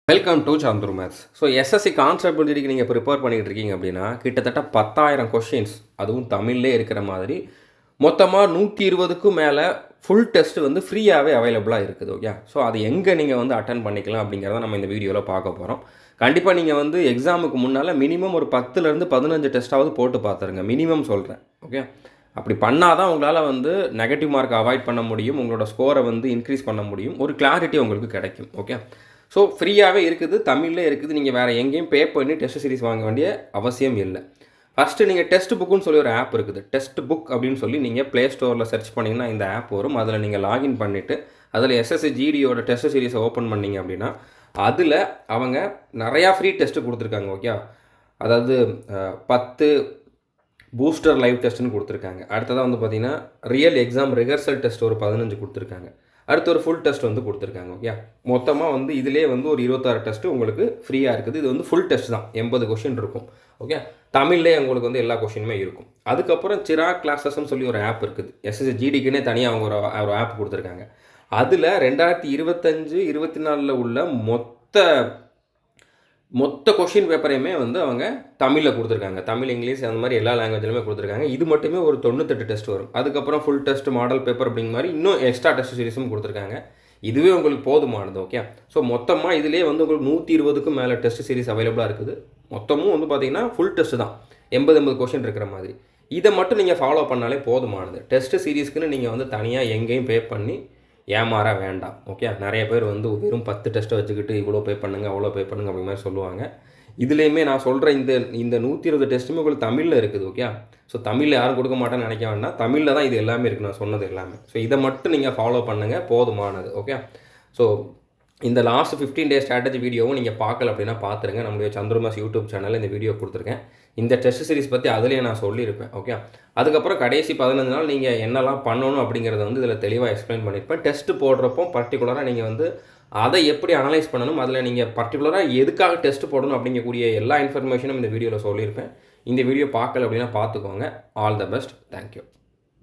Welcome to Chandru maths. So SSC concept புரிஞ்சுக்கு நீங்கள் prepare பண்ணிகிட்டு இருக்கீங்க அப்படின்னா கிட்டத்தட்ட 10,000 கொஷின்ஸ் அதுவும் தமிழ்லே இருக்கிற மாதிரி மொத்தமாக 120க்கும் மேலே ஃபுல் டெஸ்ட் வந்து ஃப்ரீயாகவே அவைலபிளாக இருக்குது. ஓகே, ஸோ அது எங்கே நீங்கள் வந்து அட்டன் பண்ணிக்கலாம் அப்படிங்கிறத நம்ம இந்த வீடியோவில் பார்க்க போகிறோம். கண்டிப்பாக நீங்கள் வந்து எக்ஸாமுக்கு முன்னால் மினிமம் ஒரு 10லேருந்து 15 டெஸ்ட்டாவது போட்டு பார்த்துருங்க. மினிமம் சொல்கிறேன். ஓகே, அப்படி பண்ணால் தான் உங்களால் வந்து நெகட்டிவ் மார்க் அவாய்ட் பண்ண முடியும், உங்களோட ஸ்கோரை வந்து இன்க்ரீஸ் பண்ண முடியும், ஒரு கிளாரிட்டி உங்களுக்கு கிடைக்கும். ஓகே, ஸோ ஃப்ரீயாகவே இருக்குது, தமிழ்லே இருக்குது. நீங்கள் வேறு எங்கேயும் பே பண்ணி டெஸ்ட் சீரிஸ் வாங்க வேண்டிய அவசியம் இல்லை. ஃபஸ்ட்டு நீங்கள் டெஸ்ட் புக்குன்னு சொல்லி ஒரு ஆப் இருக்குது. டெஸ்ட் புக் அப்படின்னு சொல்லி நீங்கள் ப்ளே ஸ்டோரில் சர்ச் பண்ணிங்கன்னா இந்த ஆப் வரும். அதில் நீங்கள் லாகின் பண்ணிவிட்டு அதில் எஸ்எஸ்சி ஜிடியோட டெஸ்ட் சீரிஸை ஓப்பன் பண்ணிங்க அப்படின்னா அதில் அவங்க நிறையா ஃப்ரீ டெஸ்ட்டு கொடுத்துருக்காங்க. ஓகே, அதாவது 10 பூஸ்டர் லைவ் டெஸ்ட்டுன்னு கொடுத்துருக்காங்க. அடுத்ததாக வந்து பார்த்திங்கன்னா ரியல் எக்ஸாம் ரிஹர்சல் டெஸ்ட் ஒரு 15 கொடுத்துருக்காங்க. அடுத்து ஒரு ஃபுல் டெஸ்ட் வந்து கொடுத்துருக்காங்க. ஓகே, மொத்தமாக வந்து இதிலே வந்து ஒரு 26 டெஸ்ட்டு உங்களுக்கு ஃப்ரீயாக இருக்குது. இது வந்து ஃபுல் டெஸ்ட் தான், 80 கொஷின் இருக்கும். ஓகே, தமிழ்லேயே உங்களுக்கு வந்து எல்லா கொஷினுமே இருக்கும். அதுக்கப்புறம் சிராக் கிளாஸஸ்ன்னு சொல்லி ஒரு ஆப் இருக்குது. எஸ்எஸ்சி ஜிடிக்குன்னே தனியாக அவங்க ஒரு ஆப் கொடுத்துருக்காங்க. அதில் 2025-24 உள்ள மொத்த கொஷின் பேப்பரையுமே வந்து அவங்க தமிழில் கொடுத்துருக்காங்க. தமிழ், இங்கிலீஷ் அந்த மாதிரி எல்லா லாங்குவேஜ்லையுமே கொடுத்துருக்காங்க. இது மட்டுமே ஒரு 98 டெஸ்ட் வரும். அதுக்கப்புறம் ஃபுல் டெஸ்ட், மாடல் பேப்பர் அப்படிங்கிற மாதிரி இன்னும் எக்ஸ்ட்ரா டெஸ்ட் சீரிஸும் கொடுத்துருக்காங்க. இதுவே உங்களுக்கு போதுமானது. ஓகே, ஸோ மொத்தமாக இதிலே வந்து உங்களுக்கு 120க்கும் மேலே டெஸ்ட் சீரிஸ் அவைலபிளாக இருக்குது. மொத்தமும் வந்து பார்த்திங்கன்னா ஃபுல் டெஸ்ட் தான், 80 கொஷின் இருக்கிற மாதிரி. இதை மட்டும் நீங்கள் ஃபாலோ பண்ணாலே போதுமானது. டெஸ்ட் சீரிஸ்க்குன்னு நீங்கள் வந்து தனியாக எங்கேயும் பே பண்ணி ஏமாற வேண்டாம். ஓகே, நிறைய பேர் வந்து வெறும் 10 டெஸ்ட்டை வச்சுக்கிட்டு இவ்வளோ பே பண்ணுங்கள் அவ்வளோ பே பண்ணுங்கள் அப்படி மாதிரி சொல்லுவாங்க. இதுலேயுமே நான் சொல்கிற இந்த 120 டெஸ்ட்டுமே உங்களுக்கு தமிழில் இருக்குது. ஓகே, ஸோ தமிழில் யாரும் கொடுக்க மாட்டேன்னு நினைக்க வேண்டாம். தமிழில் தான் இது எல்லாமே இருக்குது, நான் சொன்னது எல்லாமே. ஸோ இதை மட்டும் நீங்கள் ஃபாலோ பண்ணுங்கள், போதுமானது. ஓகே, ஸோ இந்த லாஸ்ட் 15 டே ஸ்ட்ராட்டஜி வீடியோவும் நீங்கள் பார்க்கல அப்படின்னா பார்த்துருங்க. நம்மளுடைய சந்துரு மேத்ஸ் யூடியூப் சேனலில் இந்த வீடியோ கொடுத்துருக்கேன். இந்த டெஸ்ட் சீரிஸ் பற்றி அதிலேயே நான் சொல்லியிருப்பேன். ஓகே, அதுக்கப்புறம் கடைசி 15 நாள் நீங்கள் என்னெல்லாம் பண்ணணும் அப்படிங்கிறத வந்து இதில் தெளிவாக எக்ஸ்பிளைன் பண்ணியிருப்பேன். டெஸ்ட்டு போடுறப்போ பர்டிகுலராக நீங்கள் வந்து அதை எப்படி அனலைஸ் பண்ணணும், அதில் நீங்கள் பர்டிகுலராக எதுக்காக டெஸ்ட் போடணும் அப்படிங்கக்கூடிய எல்லா இன்ஃபர்மேஷனும் இந்த வீடியோவில் சொல்லியிருப்பேன். இந்த வீடியோ பார்க்கல அப்படின்னா பார்த்துக்கோங்க. All the best. தேங்க்யூ.